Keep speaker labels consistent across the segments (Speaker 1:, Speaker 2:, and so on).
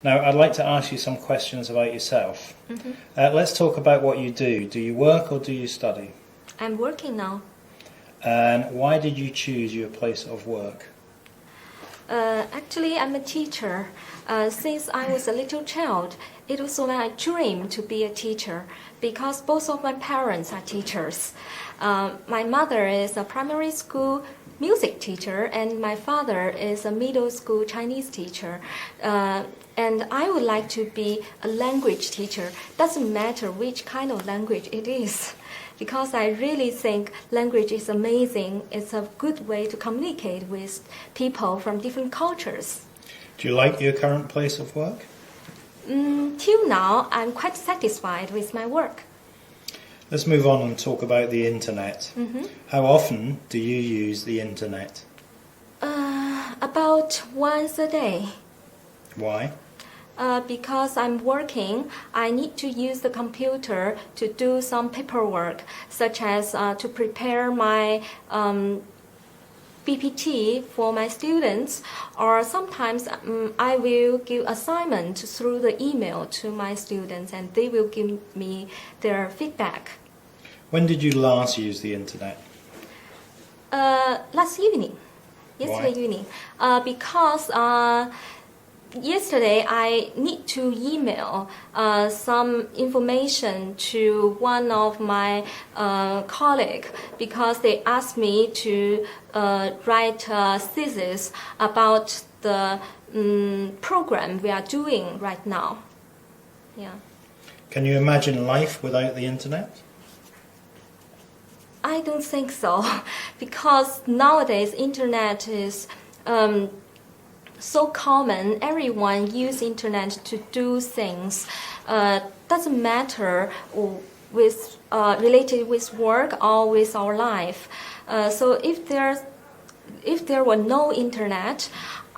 Speaker 1: Now, I'd like to ask you some questions about yourself. Let's talk about what you do. Do you work or do you study?
Speaker 2: I'm working now.
Speaker 1: And why did you choose your place of work?
Speaker 2: Actually, I'm a teacher. Since I was a little child, it was my dream to be a teacher because both of my parents are teachers. My mother is a primary school music teacher and my father is a middle school Chinese teacher. And I would like to be a language teacher. Doesn't matter which kind of language it is. Because I really think language is amazing. It's a good way to communicate with people from different cultures.
Speaker 1: Do you like your current place of work?
Speaker 2: Till now, I'm quite satisfied with my work.
Speaker 1: Let's move on and talk about the internet. How often do you use the internet?
Speaker 2: About once a day.
Speaker 1: Why?
Speaker 2: Because I'm working, I need to use the computer to do some paperwork, such as to prepare my PPT for my students, or sometimes I will give assignment through the email to my students and they will give me their feedback.
Speaker 1: When did you last use the internet?
Speaker 2: Last evening. Yesterday evening. Because yesterday I need to email some information to one of my colleagues because they asked me to write a thesis about the program we are doing right now. Yeah.
Speaker 1: Can you imagine life without the internet?
Speaker 2: I don't think so, because nowadays internet is so common. Everyone use internet to do things. Doesn't matter with related with work or with our life. So if there were no internet,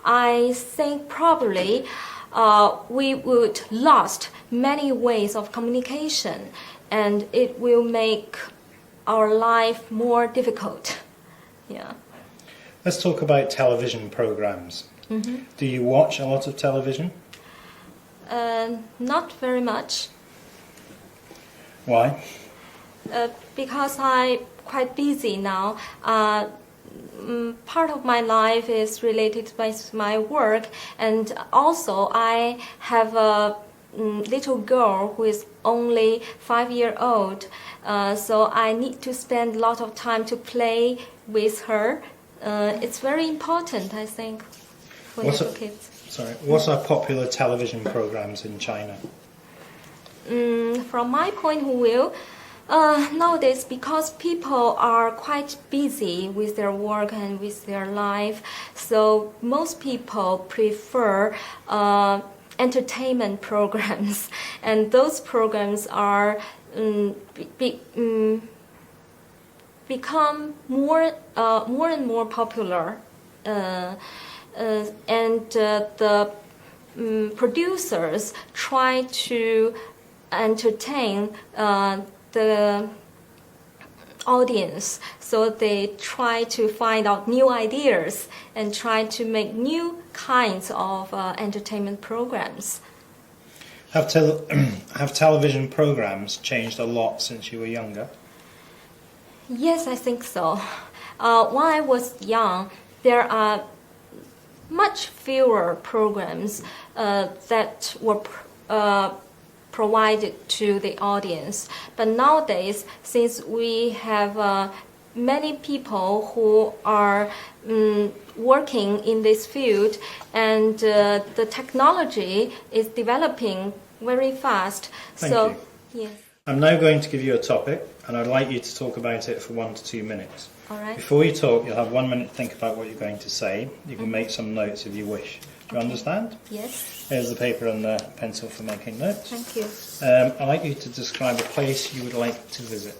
Speaker 2: I think probably we would lost many ways of communication, and it will make our life more difficult. Yeah.
Speaker 1: Let's talk about television programs. Do you watch a lot of television?
Speaker 2: Not very much.
Speaker 1: Why?
Speaker 2: Because I'm quite busy now. Part of my life is related with my work, and also I have a little girl who is only 5 years old. So I need to spend a lot of time to play with her. It's very important, I think, for little kids.
Speaker 1: What are popular television programs in China?
Speaker 2: From my point of view, nowadays, because people are quite busy with their work and with their life, so most people prefer entertainment programs, and those programs are become more and more popular, and the producers try to entertain the audience, so they try to find out new ideas and try to make new kinds of entertainment programs.
Speaker 1: Have television programs changed a lot since you were younger?
Speaker 2: Yes, I think so. When I was young, there are much fewer programs that were provided to the audience. But nowadays, since we have many people who are working in this field, and the technology is developing very fast.
Speaker 1: Thank you.
Speaker 2: Yes.
Speaker 1: I'm now going to give you a topic, and I'd like you to talk about it for 1 to 2 minutes.
Speaker 2: All right.
Speaker 1: Before you talk, you'll have 1 minute to think about what you're going to say. You can make some notes if you wish. Do you understand?
Speaker 2: Yes.
Speaker 1: Here's the paper and the pencil for making notes.
Speaker 2: Thank you.
Speaker 1: I'd like you to describe a place you would like to visit.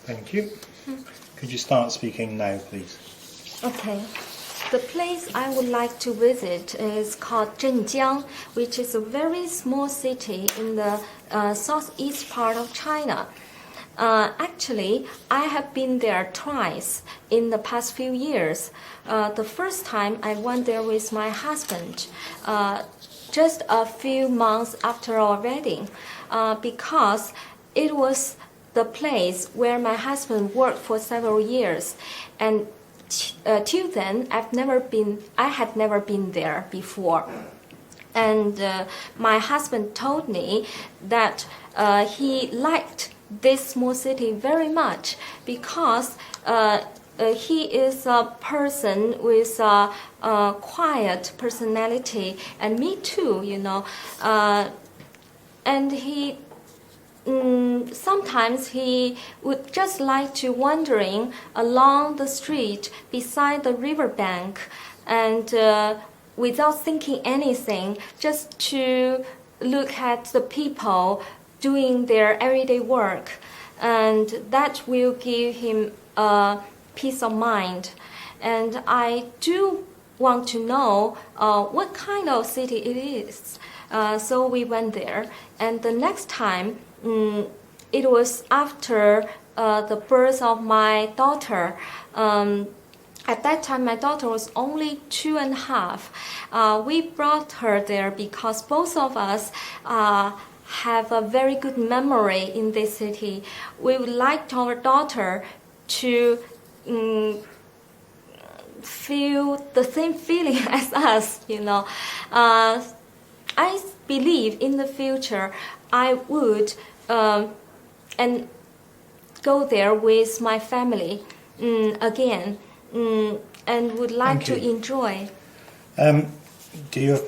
Speaker 1: Thank you. Could you start speaking now, please?
Speaker 2: Okay. The place I would like to visit is called Zhenjiang, which is a very small city in the southeast part of China. Actually, I have been there twice in the past few years. The first time I went there with my husband, just a few months after our wedding, because it was the place where my husband worked for several years, and till then I had never been there before. And my husband told me that he liked this small city very much because he is a person with a quiet personality, and me too, and he sometimes he would just like to wandering along the street beside the riverbank, and without thinking anything, just to look at the people doing their everyday work, and that will give him a peace of mind. And I do want to know what kind of city it is. So we went there, and the next time it was after the birth of my daughter. At that time, my daughter was only 2.5. We brought her there because both of us have a very good memory in this city. We would like our daughter to feel the same feeling as us, I believe in the future I would and go there with my family again, and would like to enjoy.
Speaker 1: Do your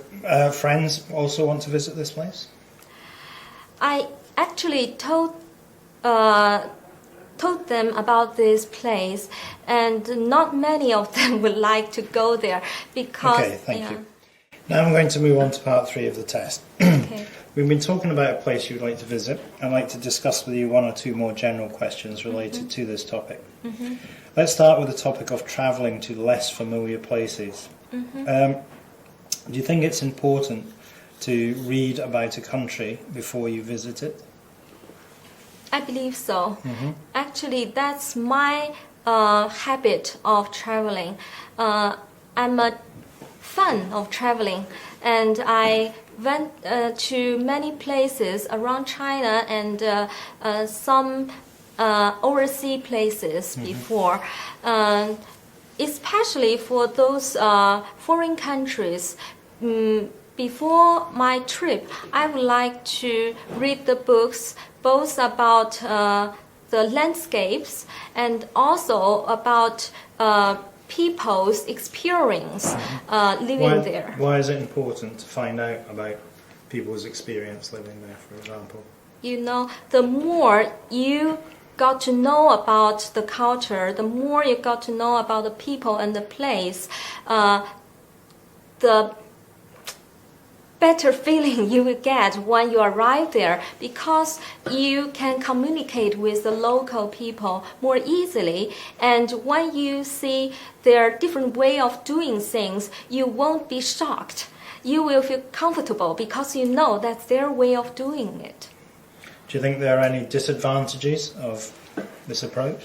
Speaker 1: friends also want to visit this place?
Speaker 2: I actually told them about this place, and not many of them would like to go there because.
Speaker 1: Okay, thank you. Now I'm going to move on to part 3 of the test.
Speaker 2: Okay.
Speaker 1: We've been talking about a place you'd like to visit. I'd like to discuss with you 1 or 2 more general questions related to this topic. Let's start with the topic of travelling to less familiar places. Do you think it's important to read about a country before you visit it?
Speaker 2: I believe so. Actually, that's my habit of traveling. I'm a fan of traveling, and I went to many places around China and some overseas places before, especially for those foreign countries. Before my trip, I would like to read the books both about the landscapes and also about people's experience living there.
Speaker 1: Why is it important to find out about people's experience living there, for example?
Speaker 2: The more you got to know about the culture, the more you got to know about the people and the place, the better feeling you will get when you arrive there, because you can communicate with the local people more easily, and when you see their different way of doing things, you won't be shocked. You will feel comfortable because you know that's their way of doing it.
Speaker 1: Do you think there are any disadvantages of this approach?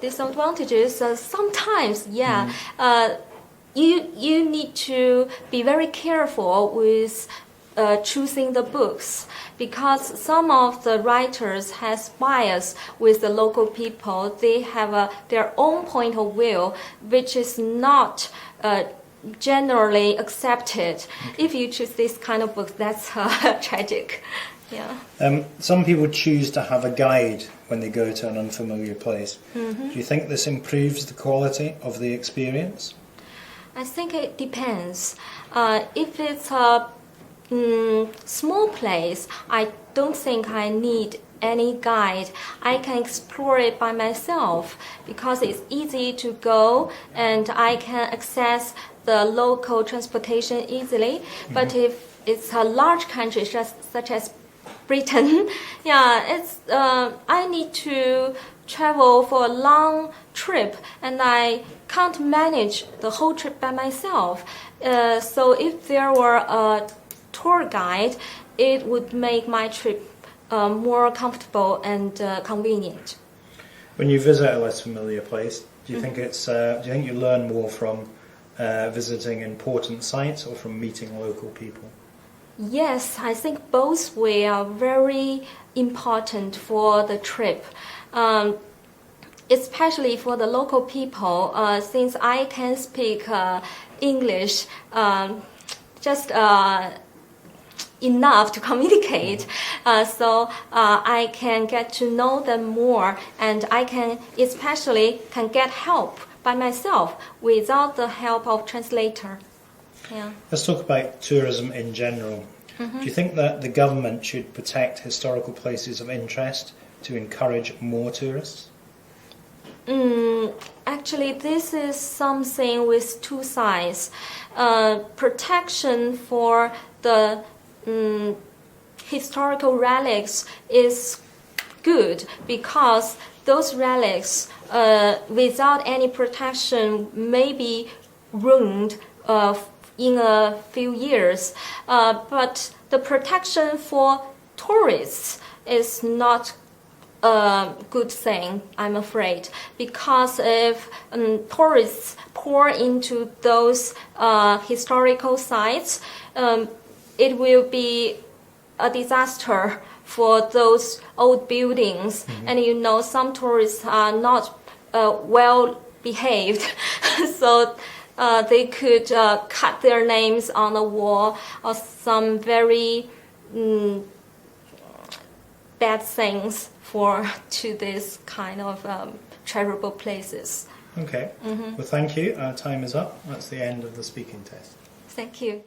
Speaker 2: Disadvantages? Sometimes, yeah. You need to be very careful with choosing the books, because some of the writers has bias with the local people. They have their own point of view, which is not generally accepted. If you choose this kind of book, that's tragic. Yeah.
Speaker 1: Some people choose to have a guide when they go to an unfamiliar place. Do you think this improves the quality of the experience?
Speaker 2: I think it depends. If it's a small place, I don't think I need any guide. I can explore it by myself because it's easy to go and I can access the local transportation easily. But if it's a large country such as Britain. Yeah, it's I need to travel for a long trip, and I can't manage the whole trip by myself. So if there were a tour guide, it would make my trip more comfortable and convenient.
Speaker 1: When you visit a less familiar place, do you think do you think you learn more from visiting important sites or from meeting local people?
Speaker 2: Yes, I think both way are very important for the trip. Especially for the local people, since I can speak English just enough to communicate, so I can get to know them more, and I can get help by myself without the help of translator. Yeah.
Speaker 1: Let's talk about tourism in general. Do you think that the government should protect historical places of interest to encourage more tourists?
Speaker 2: Actually, this is something with two sides. Protection for the historical relics is good because those relics, without any protection, may be ruined in a few years. But the protection for tourists is not a good thing, I'm afraid, because if tourists pour into those historical sites, it will be a disaster for those old buildings. And you know, some tourists are not well behaved, so they could cut their names on the wall or some very bad things to this kind of treasurable places.
Speaker 1: Okay. Well, thank you. Our time is up. That's the end of the speaking test.
Speaker 2: Thank you.